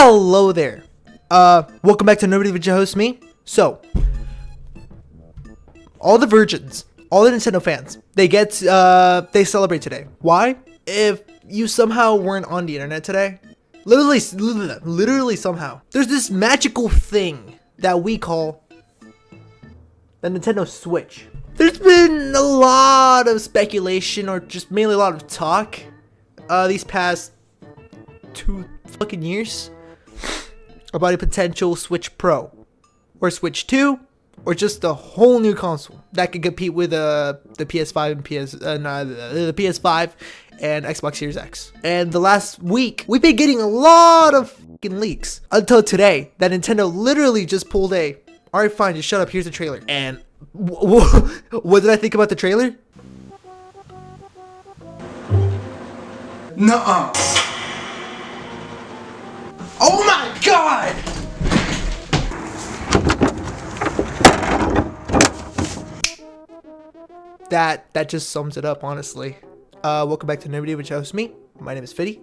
Hello there. Welcome back to Nobody But Your Host, me. So, all the virgins, all the Nintendo fans, they celebrate today. Why? If you somehow weren't on the internet today, literally somehow, there's this magical thing that we call the Nintendo Switch. There's been a lot of speculation, or just mainly a lot of talk, these past 2 fucking years about a potential Switch Pro or Switch 2 or just a whole new console that could compete with the PS5 and the PS5 and Xbox Series X. And the last week, we've been getting a lot of fucking leaks until today that Nintendo literally just pulled a, alright, fine, just shut up, here's the trailer. And what did I think about the trailer? Nuh-uh. Oh my god! That just sums it up, honestly. Welcome back to Nobody But Your Host, me. My name is Fiddy.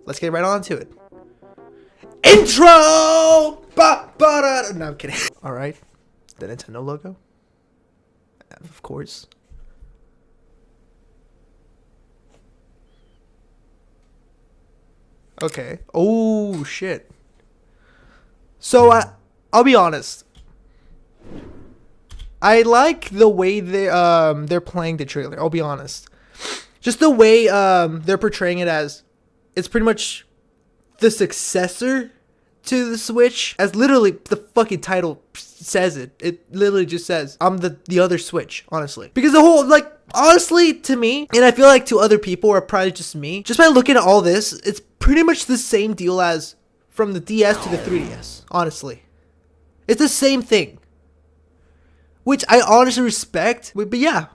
Let's get right on to it. Intro! No, I'm kidding. Alright, the Nintendo logo. Of course. Okay. Oh, shit. So, I'll be honest. I like the way they're playing the trailer. I'll be honest. Just the way they're portraying it as it's pretty much the successor to the Switch. As literally the fucking title says it. It literally just says, I'm the other Switch, honestly. Because the whole, like, honestly, to me, and I feel like to other people, or probably just me, just by looking at all this, it's pretty much the same deal as from the DS to the 3DS, honestly. It's the same thing. Which I honestly respect, but yeah.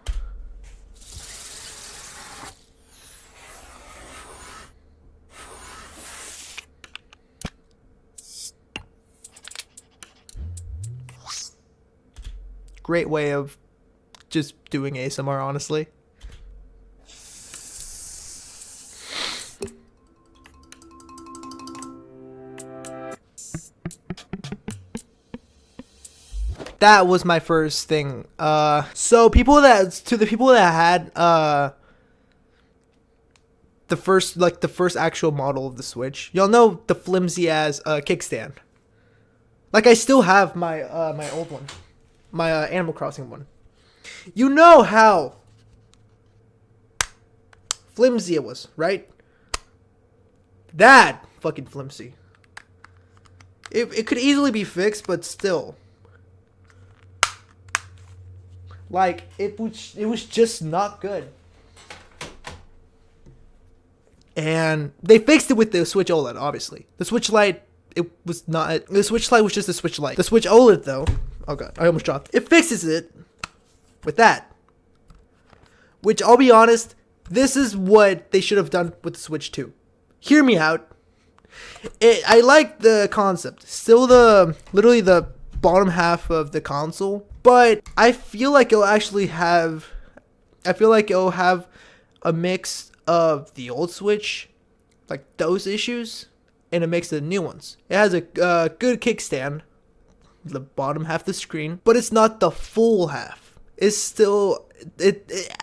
Great way of just doing ASMR, honestly. That was my first thing. So the people that had the first actual model of the Switch, y'all know the flimsy as kickstand. Like, I still have my my old one, my Animal Crossing one. You know how flimsy it was, right? That fucking flimsy. It could easily be fixed, but still. Like, it was just not good. And they fixed it with the Switch OLED, obviously. The Switch Lite, it was not. The Switch Lite was just the Switch Lite. The Switch OLED, though, oh god, I almost dropped. It fixes it with that. Which, I'll be honest, this is what they should have done with the Switch 2. Hear me out. I like the concept. Still literally the bottom half of the console. But I feel like it'll have a mix of the old Switch, like those issues, and a mix of the new ones. It has a good kickstand, the bottom half of the screen, but it's not the full half. It's still,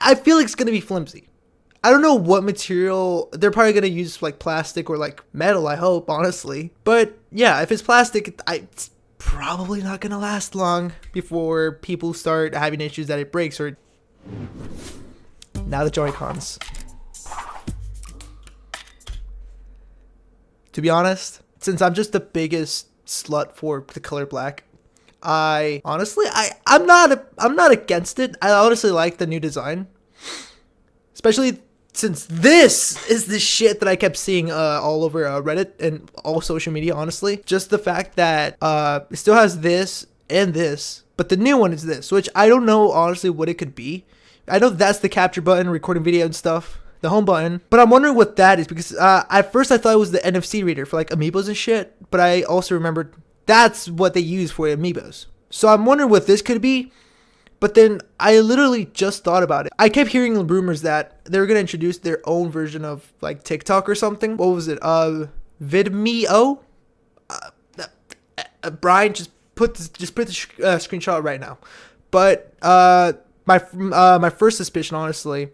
I feel like it's going to be flimsy. I don't know what material. They're probably going to use like plastic or like metal, I hope, honestly. But yeah, if it's plastic, it's probably not gonna last long before people start having issues that it breaks. Or now the Joy-Cons. To be honest, since I'm just the biggest slut for the color black, I'm not against it. I honestly like the new design, especially since this is the shit that I kept seeing all over Reddit and all social media, honestly. Just the fact that it still has this and this, but the new one is this, which I don't know, honestly, what it could be. I know that's the capture button, recording video and stuff, the home button, but I'm wondering what that is, because at first I thought it was the NFC reader for like amiibos and shit, but I also remembered that's what they use for amiibos. So I'm wondering what this could be. But then I literally just thought about it. I kept hearing rumors that they were going to introduce their own version of like TikTok or something. What was it? Vidmeo? Brian, just put the screenshot right now. But my first suspicion, honestly,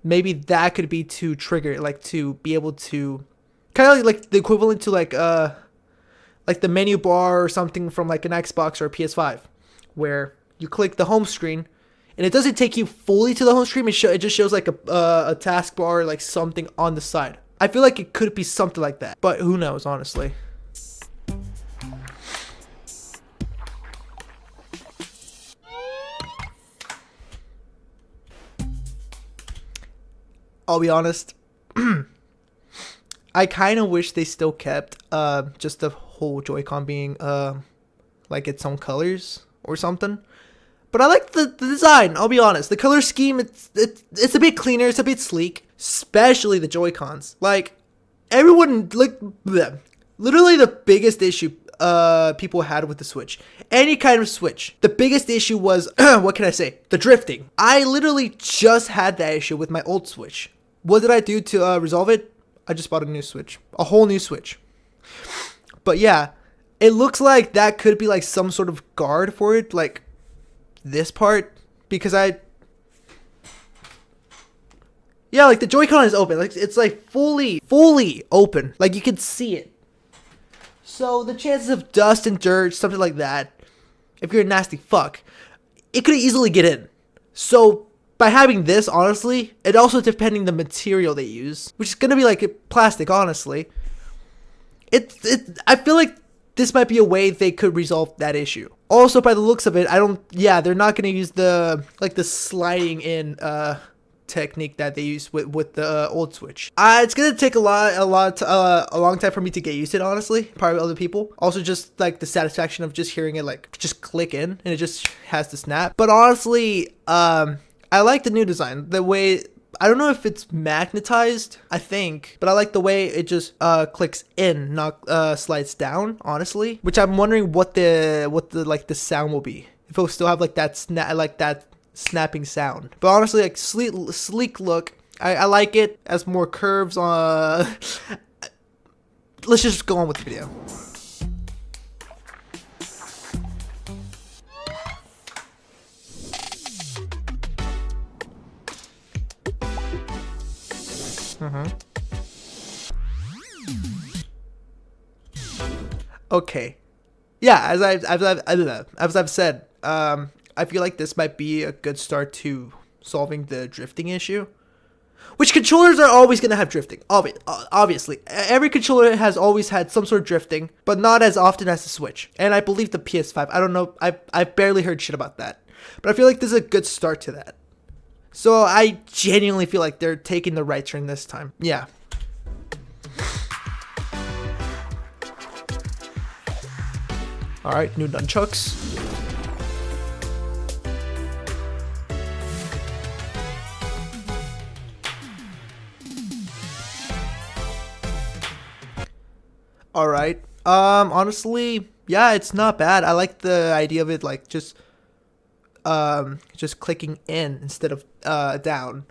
maybe that could be to trigger, like to be able to kind of like the equivalent to like the menu bar or something from like an Xbox or a PS5, where you click the home screen and it doesn't take you fully to the home screen. It just shows like a taskbar, like something on the side. I feel like it could be something like that, but who knows, honestly. I'll be honest. I kind of wish they still kept just the whole Joy-Con being like its own colors or something. But I like the design. I'll be honest. The color scheme, it's a bit cleaner. It's a bit sleek, especially the Joy-Cons. Like everyone, like bleh. Literally the biggest issue people had with the Switch, any kind of Switch, the biggest issue was what can I say? The drifting. I literally just had that issue with my old Switch. What did I do to resolve it? I just bought a new Switch, a whole new Switch. But yeah, it looks like that could be like some sort of guard for it, like this part, because like the Joy-Con is open, like it's like fully open, like you can see it. So the chances of dust and dirt, something like that, if you're a nasty fuck, it could easily get in. So by having this, honestly, and also depending the material they use, which is gonna be like plastic, honestly, I feel like this might be a way they could resolve that issue. Also, by the looks of it, they're not gonna use the sliding in technique that they use with the old Switch. It's gonna take a long time for me to get used to it, honestly. Probably other people. Also, just like the satisfaction of just hearing it like just click in and it just has to snap. But honestly, I like the new design. The way, I don't know if it's magnetized, I think, but I like the way it just clicks in, not slides down, honestly. Which I'm wondering what the sound will be. If it'll still have like that snapping sound. But honestly, like sleek look. I like it as more curves on. Let's just go on with the video. Okay. Yeah, as I've said, I feel like this might be a good start to solving the drifting issue. Which controllers are always going to have drifting, obviously. Every controller has always had some sort of drifting, but not as often as the Switch. And I believe the PS5, I don't know, I've barely heard shit about that. But I feel like this is a good start to that. So I genuinely feel like they're taking the right turn this time. Yeah. Alright, new nunchucks. Alright. Honestly, yeah, it's not bad. I like the idea of it like just clicking in instead of down.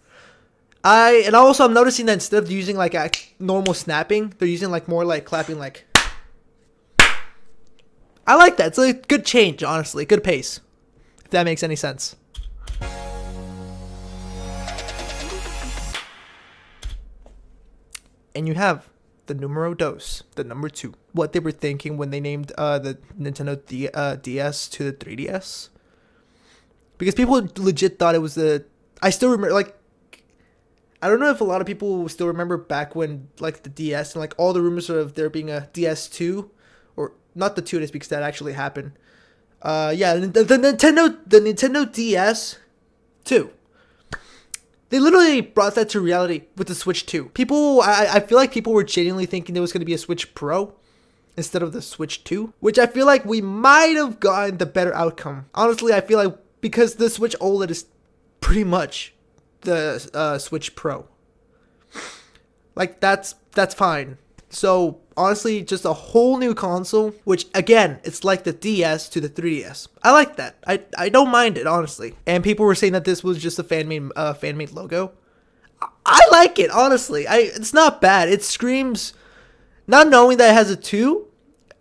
And also I'm noticing that instead of using like a normal snapping, they're using like more like clapping, like I like that. It's a good change, honestly. Good pace. If that makes any sense. And you have the numero dos, the number 2. What they were thinking when they named the Nintendo DS to the 3DS. Because people legit thought it was the... I still remember, like... I don't know if a lot of people still remember back when, like, the DS and, like, all the rumors of there being a DS2... Or not the 2DS because that actually happened. Yeah, the Nintendo DS 2. They literally brought that to reality with the Switch 2. I feel like people were genuinely thinking there was going to be a Switch Pro instead of the Switch 2, which I feel like we might have gotten the better outcome. Honestly, I feel like because the Switch OLED is pretty much the Switch Pro. Like that's fine. So honestly, just a whole new console, which again, it's like the DS to the 3DS. I like that. I don't mind it, honestly. And people were saying that this was just a fan-made logo. I like it, honestly. It's not bad. It screams, not knowing that it has a 2,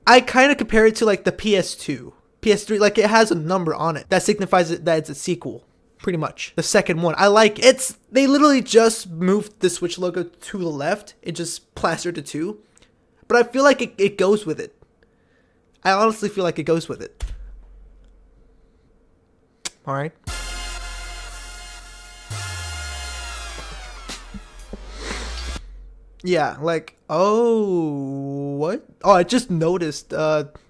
I kind of compare it to like the PS2, PS3. Like it has a number on it that signifies that it's a sequel. Pretty much the second one. I like it. They literally just moved the Switch logo to the left. It just plastered to 2, but I feel like it goes with it. I honestly feel like it goes with it. All right. Yeah, like, oh, what? Oh, I just noticed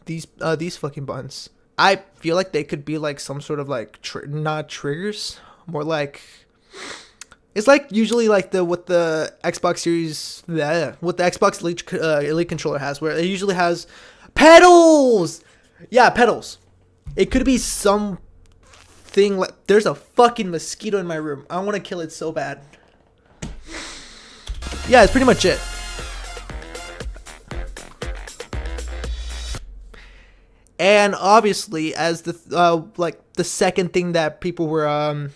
these fucking buttons. I feel like they could be like some sort of like not triggers, more like it's like usually like what the Xbox Series, what the Xbox Elite controller has, where it usually has pedals. Yeah, pedals. It could be something like there's a fucking mosquito in my room. I want to kill it so bad. Yeah, it's pretty much it. And obviously, as the like the second thing that people were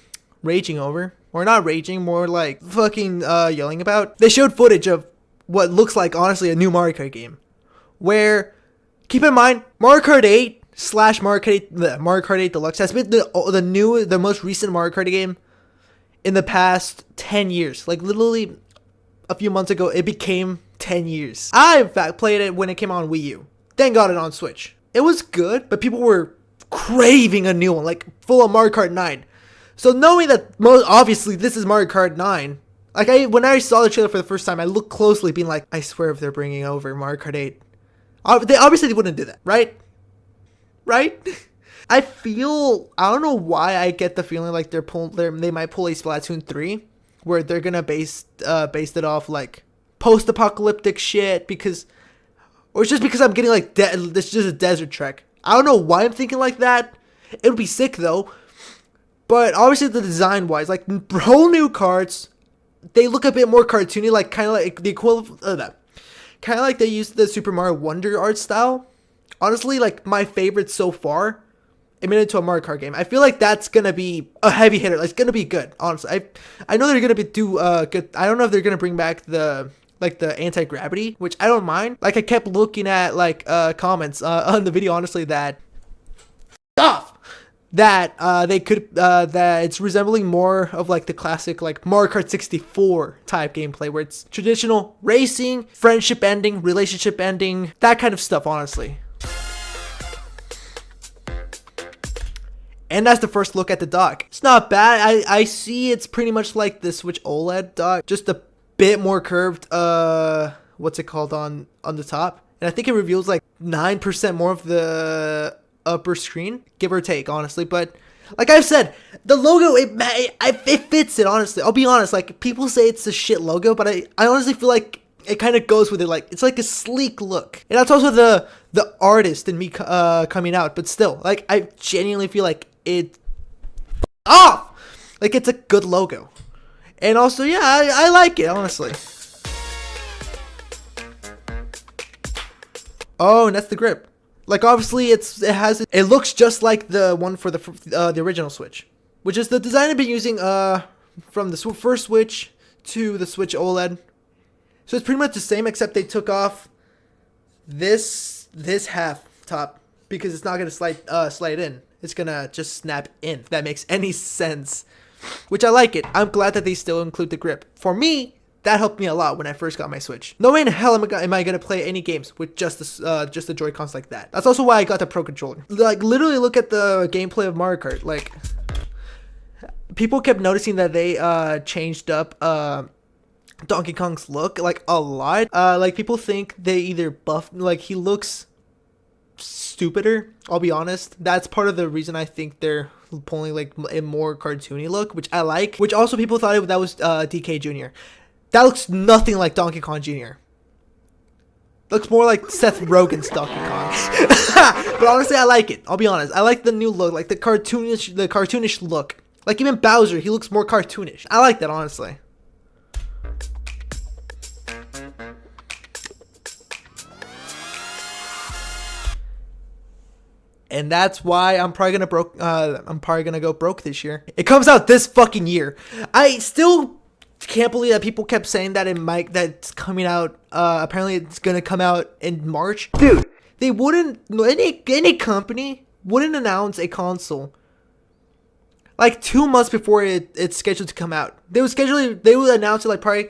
raging over, or not raging, more like fucking yelling about, they showed footage of what looks like honestly a new Mario Kart game. Where, keep in mind, Mario Kart 8 / Mario Kart 8 Deluxe has been the most recent Mario Kart game in the past 10 years. Like literally, a few months ago, it became 10 years. I, in fact, played it when it came out on Wii U. Then got it on Switch. It was good, but people were craving a new one, like full of Mario Kart 9. So knowing that obviously this is Mario Kart 9, like when I saw the trailer for the first time, I looked closely, being like, I swear if they're bringing over Mario Kart 8, they wouldn't do that, right? Right? I don't know why I get the feeling like they might pull a Splatoon 3, where they're gonna base it off like post-apocalyptic shit, or it's just because I'm getting like this is just a desert trek. I don't know why I'm thinking like that. It would be sick though. But obviously the design wise, like whole new carts, they look a bit more cartoony, like kind of like the equivalent of that. Kind of like they used the Super Mario Wonder art style. Honestly, like my favorite so far. It made it into a Mario Kart game. I feel like that's gonna be a heavy hitter. Like, it's gonna be good. Honestly, I know they're gonna do good. I don't know if they're gonna bring back the anti-gravity, which I don't mind. Like I kept looking at like comments on the video, honestly, that they could that it's resembling more of like the classic like Mario Kart 64 type gameplay, where it's traditional racing, friendship ending, relationship ending, that kind of stuff. Honestly. And that's the first look at the dock. It's not bad. I see it's pretty much like the Switch OLED dock, just a bit more curved. What's it called on the top? And I think it reveals like 9% more of the upper screen, give or take, honestly. But like I've said, the logo it fits it. Honestly, I'll be honest. Like people say it's a shit logo, but I honestly feel like it kind of goes with it. Like it's like a sleek look, and that's also the artist in me coming out. But still, like I genuinely feel like it like it's a good logo. And also, yeah, I like it, honestly. Oh, and that's the grip. Like obviously it looks just like the one for the original Switch, which is the design I've been using from the first Switch to the Switch OLED. So it's pretty much the same, except they took off this half top because it's not gonna slide in. It's gonna just snap in. If that makes any sense. Which I like it. I'm glad that they still include the grip. For me, that helped me a lot when I first got my Switch. No way in hell am I gonna play any games with just the Joy-Cons like that. That's also why I got the Pro Controller. Like literally look at the gameplay of Mario Kart. Like people kept noticing that they changed up Donkey Kong's look like a lot. Like people think they either buffed, like he looks stupider. I'll be honest. That's part of the reason I think they're pulling like a more cartoony look, which I like. Which also people thought that was DK Jr. That looks nothing like Donkey Kong Jr. Looks more like Seth Rogen's Donkey Kong. But honestly, I like it. I'll be honest. I like the new look, like the cartoonish look. Like even Bowser, he looks more cartoonish. I like that, honestly. And that's why I'm probably gonna go broke this year. It comes out this fucking year. I still can't believe that people kept saying that that's coming out. Apparently it's gonna come out in March. Dude, they wouldn't. Any company wouldn't announce a console like 2 months before it's scheduled to come out. They would announce it like probably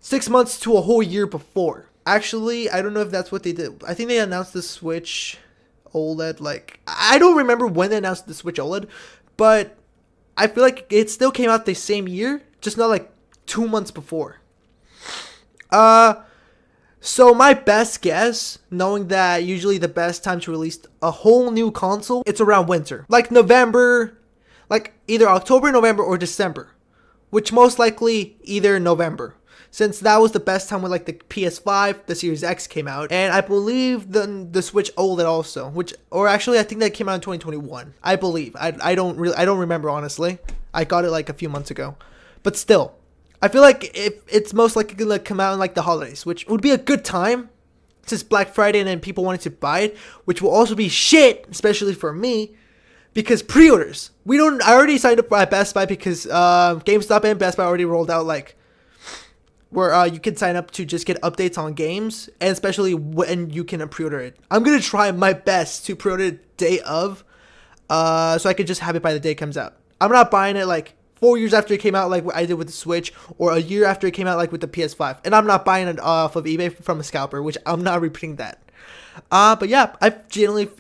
6 months to a whole year before. Actually, I don't know if that's what they did. I think they announced the Switch OLED. Like, I don't remember when they announced the Switch OLED, but I feel like it still came out the same year, just not like 2 months before. So my best guess, knowing that usually the best time to release a whole new console, it's around winter. Like November, like either October, November, or December. Which most likely either November. Since that was the best time when like the PS5, the Series X came out. And I believe the Switch OLED also. Or actually I think that came out in 2021. I believe. I don't remember honestly. I got it like a few months ago. But still, I feel like it's most likely gonna come out in like the holidays, which would be a good time since Black Friday and then people wanted to buy it, which will also be shit, especially for me, because pre-orders. I already signed up at Best Buy because GameStop and Best Buy already rolled out like where you can sign up to just get updates on games, and especially when you can pre-order it. I'm gonna try my best to pre-order it day of, so I could just have it by the day it comes out. I'm not buying it like 4 years after it came out like what I did with the Switch, or a year after it came out like with the PS5. And I'm not buying it off of eBay from a scalper, which I'm not repeating that. But yeah, I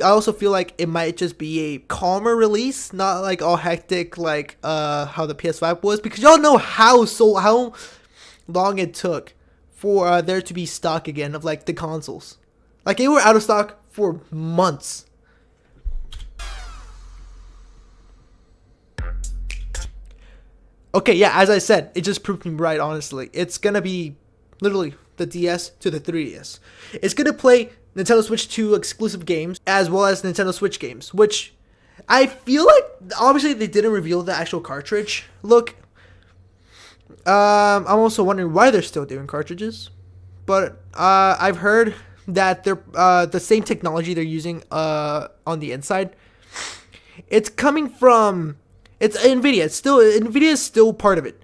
also feel like it might just be a calmer release, not like all hectic like how the PS5 was, because y'all know how long it took for there to be stock again of like the consoles. Like they were out of stock for months. Okay, yeah, as I said, it just proved me right, honestly. It's gonna be literally the DS to the 3DS. It's gonna play Nintendo Switch 2 exclusive games as well as Nintendo Switch games, which I feel like obviously they didn't reveal the actual cartridge look. I'm also wondering why they're still doing cartridges, but I've heard that they're the same technology they're using on the inside. It's coming from NVIDIA. NVIDIA is still part of it.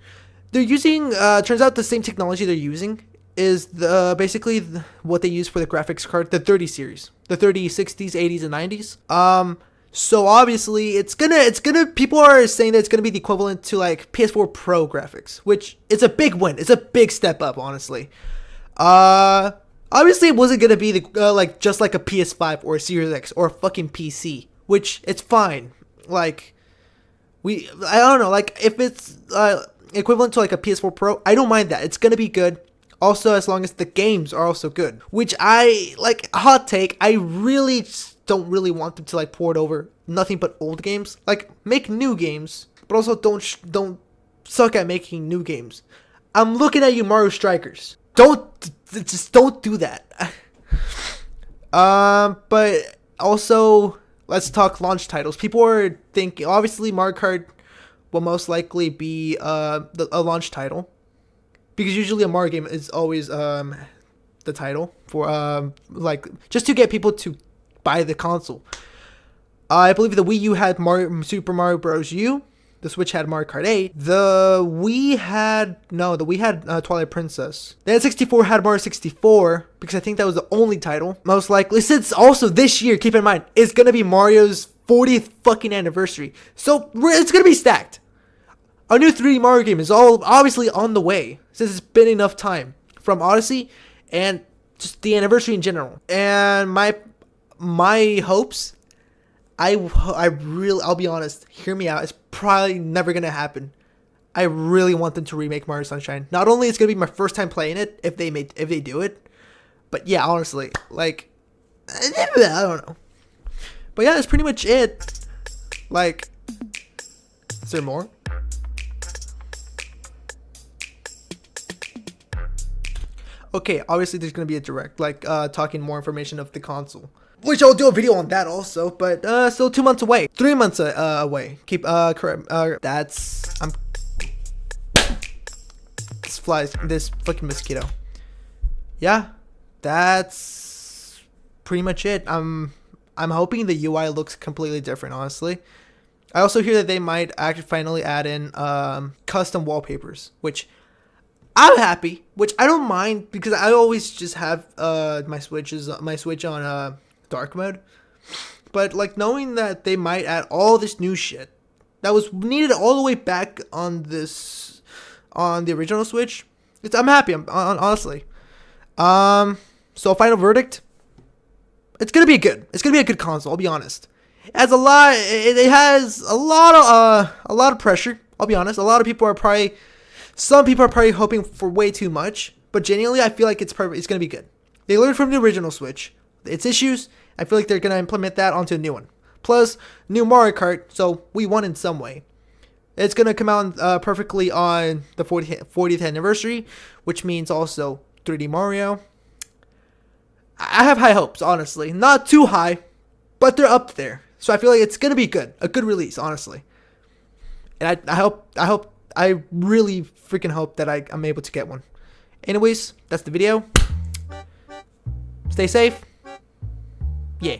They're using turns out the same technology they're using is basically what they use for the graphics card, the 30 series, the 30, 60s, 80s, and 90s. So obviously it's gonna people are saying that it's gonna be the equivalent to like PS4 Pro graphics, which is a big win. It's a big step up, honestly. Obviously it wasn't gonna be the like just like a PS5 or a Series X or a fucking PC, which it's fine. Like I don't know, like if it's equivalent to like a PS4 Pro, I don't mind that. It's gonna be good. Also, as long as the games are also good, which I like. Hot take, I really don't really want them to like port over nothing but old games. Like make new games, but also don't suck at making new games. I'm looking at you, Mario Strikers. Just don't do that. But also let's talk launch titles. People are thinking obviously Mario Kart will most likely be a launch title, because usually a Mario game is always the title for like just to get people to buy the console. I believe the Wii U had Super Mario Bros. U. The Switch had Mario Kart 8. The Wii had Twilight Princess. The N64 had Mario 64, because I think that was the only title. Most likely, since also this year, keep in mind, it's gonna be Mario's 40th fucking anniversary. So it's gonna be stacked. A new 3D Mario game is all obviously on the way, since it's been enough time from Odyssey and just the anniversary in general. And my hopes, I'll be honest, hear me out, it's probably never gonna happen. I really want them to remake Mario Sunshine. Not only it's gonna be my first time playing it if they do it, but yeah, honestly, like I don't know. But yeah, that's pretty much it. Like, is there more? Okay, obviously there's gonna be a direct, like talking more information of the console, which I'll do a video on that also, but still 2 months away, 3 months away. Keep correct. This fucking mosquito. Yeah, that's pretty much it. I'm hoping the UI looks completely different, honestly. I also hear that they might actually finally add in custom wallpapers, which I'm happy, which I don't mind because I always just have my Switch on dark mode. But like knowing that they might add all this new shit that was needed all the way back on the original Switch, I'm happy. Honestly. So final verdict. It's gonna be good. It's gonna be a good console. I'll be honest. It has a lot. It has a lot of pressure. I'll be honest. Some people are probably hoping for way too much. But genuinely, I feel like it's perfect. It's gonna be good. They learned from the original Switch. Its issues. I feel like they're gonna implement that onto a new one. Plus, new Mario Kart. So we won in some way. It's gonna come out perfectly on the 40th anniversary, which means also 3D Mario. I have high hopes, honestly. Not too high, but they're up there. So I feel like it's gonna be good. A good release, honestly. And I really freaking hope that I'm able to get one. Anyways, that's the video. Stay safe. Yeah.